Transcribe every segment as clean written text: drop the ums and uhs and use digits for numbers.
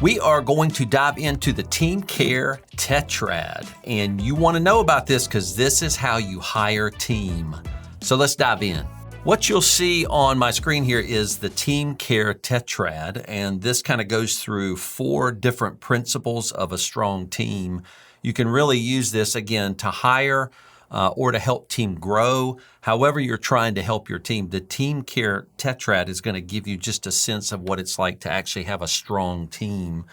We are going to dive into the Team Care Tetrad, and you want to know about this because this is how you hire team. So let's dive in. What you'll see on my screen here is the Team Care Tetrad, and this kind of goes through 4 different principles of a strong team. You can really use this, again, to hire or to help team grow. However you're trying to help your team, the Team Care Tetrad is going to give you just a sense of what it's like to actually have a strong team.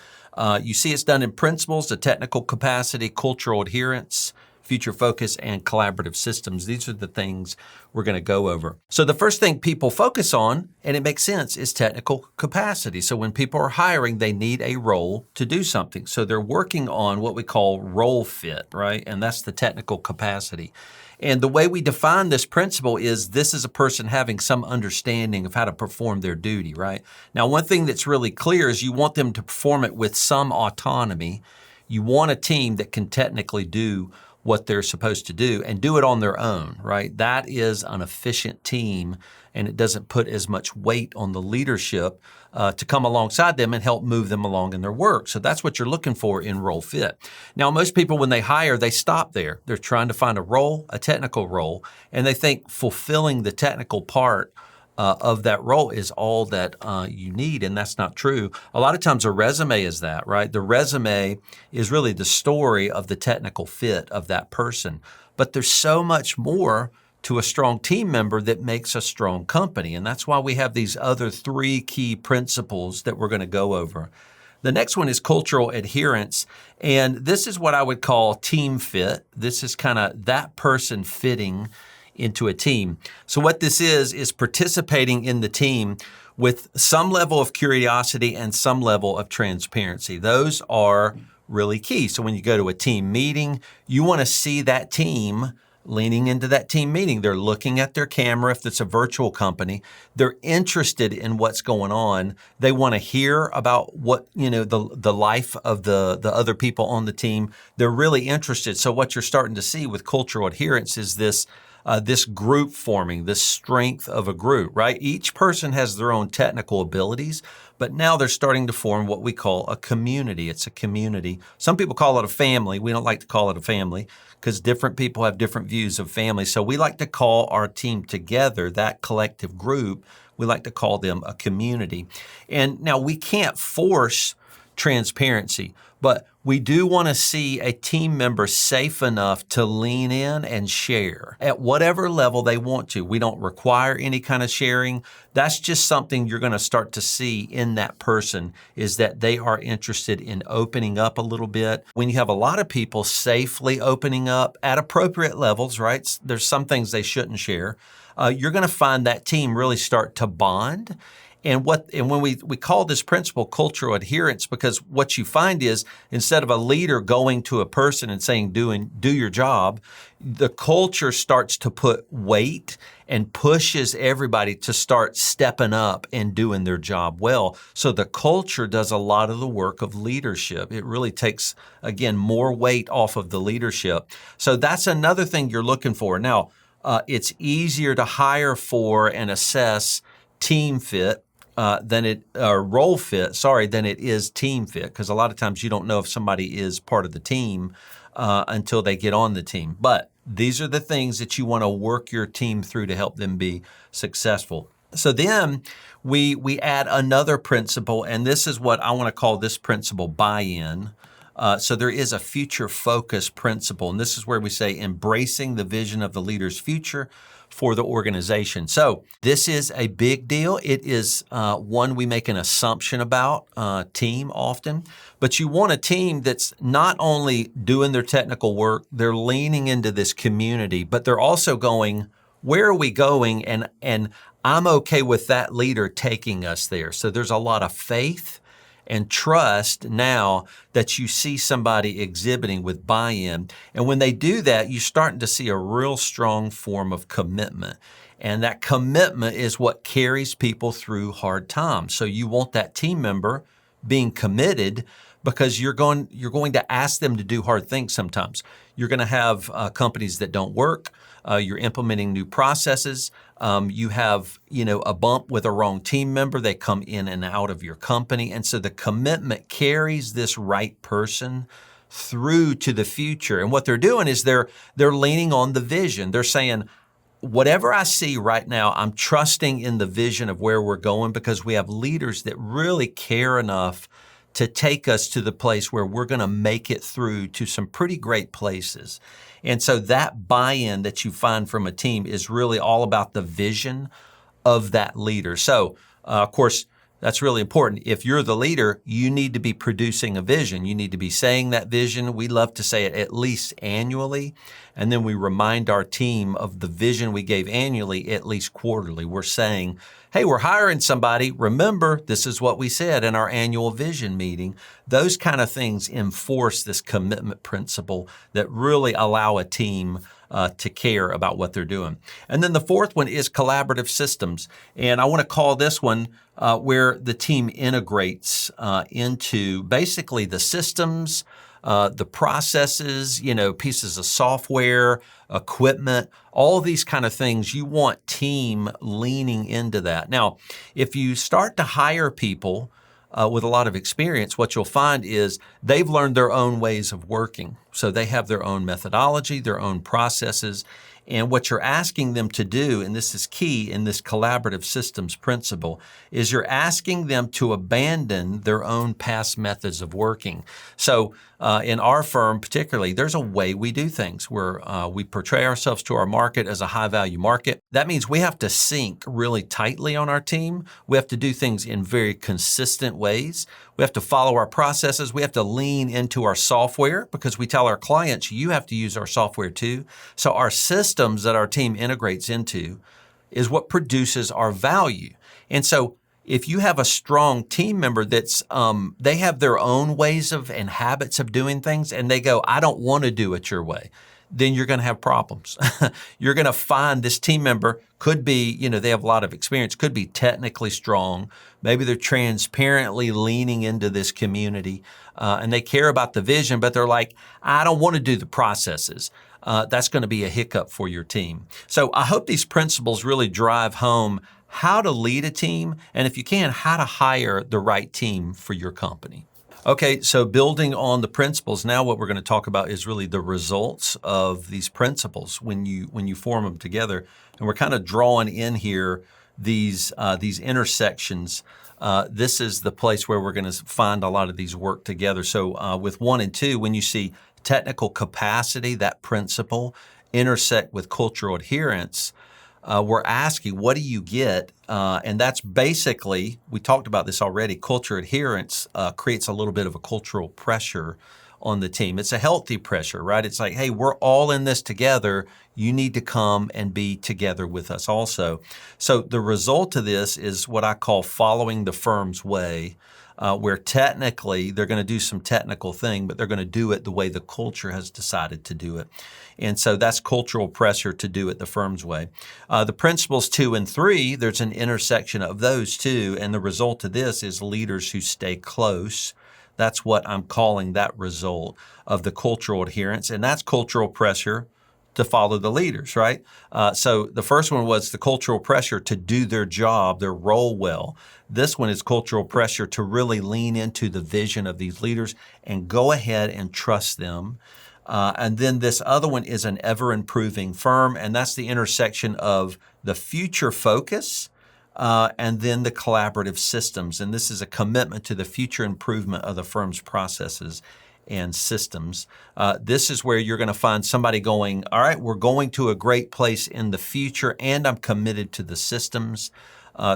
You see it's done in principles, the technical capacity, cultural adherence, future focus, and collaborative systems. These are the things we're going to go over. So the first thing people focus on, and it makes sense, is technical capacity. So when people are hiring, they need a role to do something. So they're working on what we call role fit, right? And that's the technical capacity. And the way we define this principle is this is a person having some understanding of how to perform their duty, right? Now, one thing that's really clear is you want them to perform it with some autonomy. You want a team that can technically do what they're supposed to do and do it on their own, right? That is an efficient team, and it doesn't put as much weight on the leadership to come alongside them and help move them along in their work. So that's what you're looking for in role fit. Now, most people, when they hire, they stop there. They're trying to find a role, a technical role, and they think fulfilling the technical part of that role is all that you need, and that's not true. A lot of times a resume is that, right? The resume is really the story of the technical fit of that person. But there's so much more to a strong team member that makes a strong company, and that's why we have these other 3 key principles that we're going to go over. The next one is cultural adherence, and this is what I would call team fit. This is kind of that person fitting into a team. So what this is participating in the team with some level of curiosity and some level of transparency. Those are really key. So when you go to a team meeting, you want to see that team leaning into that team meeting. They're looking at their camera if it's a virtual company. They're interested in what's going on. They want to hear about what, the life of the other people on the team. They're really interested. So what you're starting to see with cultural adherence is this group forming, this strength of a group, right? Each person has their own technical abilities, but now they're starting to form what we call a community. It's a community. Some people call it a family. We don't like to call it a family because different people have different views of family. So we like to call our team together, that collective group, we like to call them a community. And now we can't force transparency, but we do want to see a team member safe enough to lean in and share at whatever level they want to. We don't require any kind of sharing. That's just something you're going to start to see in that person, is that they are interested in opening up a little bit. When you have a lot of people safely opening up at appropriate levels, right? There's some things they shouldn't share. You're going to find that team really start to bond. And when we call this principle cultural adherence, because what you find is instead of a leader going to a person and saying, do your job, the culture starts to put weight and pushes everybody to start stepping up and doing their job well. So the culture does a lot of the work of leadership. It really takes, again, more weight off of the leadership. So that's another thing you're looking for. Now, it's easier to hire for and assess team fit than it is team fit, because a lot of times you don't know if somebody is part of the team until they get on the team. But these are the things that you want to work your team through to help them be successful. So then we add another principle, and this is what I want to call this principle buy-in. So there is a future focus principle, and this is where we say embracing the vision of the leader's future for the organization. So this is a big deal. It is one we make an assumption about team often, but you want a team that's not only doing their technical work, they're leaning into this community, but they're also going, where are we going? And I'm okay with that leader taking us there. So there's a lot of faith and trust now that you see somebody exhibiting with buy-in. And when they do that, you're starting to see a real strong form of commitment. And that commitment is what carries people through hard times. So you want that team member being committed because you're going to ask them to do hard things sometimes. You're going to have companies that don't work. You're implementing new processes. You have, a bump with a wrong team member. They come in and out of your company. And so the commitment carries this right person through to the future. And what they're doing is they're leaning on the vision. They're saying, whatever I see right now, I'm trusting in the vision of where we're going because we have leaders that really care enough to take us to the place where we're going to make it through to some pretty great places. And so that buy-in that you find from a team is really all about the vision of that leader. So, of course, that's really important. If you're the leader, you need to be producing a vision. You need to be saying that vision. We love to say it at least annually. And then we remind our team of the vision we gave annually, at least quarterly. We're saying, hey, we're hiring somebody. Remember, this is what we said in our annual vision meeting. Those kind of things enforce this commitment principle that really allow a team to care about what they're doing. And then the fourth one is collaborative systems. And I want to call this one where the team integrates into basically the systems, the processes, pieces of software, equipment, all these kind of things. You want team leaning into that. Now, if you start to hire people with a lot of experience, what you'll find is they've learned their own ways of working. So they have their own methodology, their own processes. And what you're asking them to do, and this is key in this collaborative systems principle, is you're asking them to abandon their own past methods of working. So in our firm particularly, there's a way we do things where we portray ourselves to our market as a high-value market. That means we have to sync really tightly on our team. We have to do things in very consistent ways. We have to follow our processes. We have to lean into our software because we tell our clients, you have to use our software too. So our systems that our team integrates into is what produces our value. And so if you have a strong team member that's, they have their own ways of and habits of doing things and they go, I don't want to do it your way, then you're going to have problems. You're going to find this team member could be, they have a lot of experience, could be technically strong. Maybe they're transparently leaning into this community and they care about the vision, but they're like, I don't want to do the processes. That's going to be a hiccup for your team. So I hope these principles really drive home how to lead a team, and if you can, how to hire the right team for your company. Okay, so building on the principles, now what we're going to talk about is really the results of these principles when you form them together. And we're kind of drawing in here these intersections. This is the place where we're going to find a lot of these work together. So with 1 and 2, when you see technical capacity, that principle, intersect with cultural adherence, we're asking, what do you get? And that's basically, we talked about this already, culture adherence creates a little bit of a cultural pressure on the team. It's a healthy pressure, right? It's like, hey, we're all in this together. You need to come and be together with us also. So the result of this is what I call following the firm's way, where technically they're going to do some technical thing, but they're going to do it the way the culture has decided to do it. And so that's cultural pressure to do it the firm's way. The principles 2 and 3, there's an intersection of those two, and the result of this is leaders who stay close. That's what I'm calling that result of the cultural adherence, and that's cultural pressure to follow the leaders, right? So the first one was the cultural pressure to do their job, their role well. This one is cultural pressure to really lean into the vision of these leaders and go ahead and trust them. And then this other one is an ever-improving firm, and that's the intersection of the future focus and then the collaborative systems. And this is a commitment to the future improvement of the firm's processes and systems. This is where you're going to find somebody going, all right, we're going to a great place in the future, and I'm committed to the systems.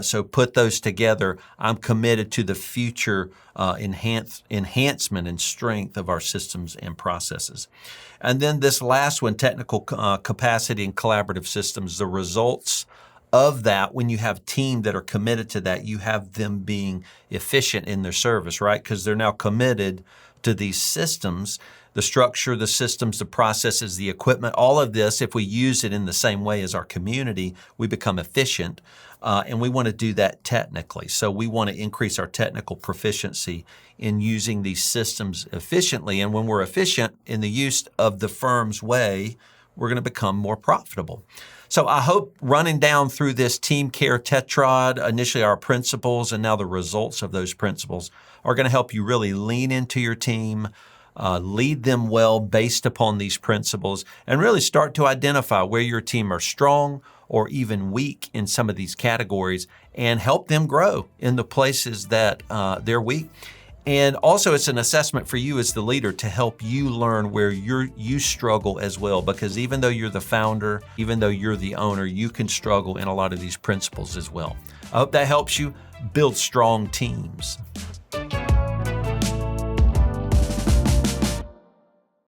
So put those together. I'm committed to the future enhancement and strength of our systems and processes. And then this last one, technical capacity and collaborative systems, the results of that, when you have a team that are committed to that, you have them being efficient in their service, right? Because they're now committed to these systems, the structure, the systems, the processes, the equipment, all of this. If we use it in the same way as our community, we become efficient. And we want to do that technically. So we want to increase our technical proficiency in using these systems efficiently. And when we're efficient in the use of the firm's way, we're going to become more profitable. So I hope running down through this Team Care Tetrad, initially our principles and now the results of those principles, are going to help you really lean into your team, lead them well based upon these principles, and really start to identify where your team are strong or even weak in some of these categories, and help them grow in the places that they're weak. And also, it's an assessment for you as the leader to help you learn where you struggle as well, because even though you're the founder, even though you're the owner, you can struggle in a lot of these principles as well. I hope that helps you build strong teams.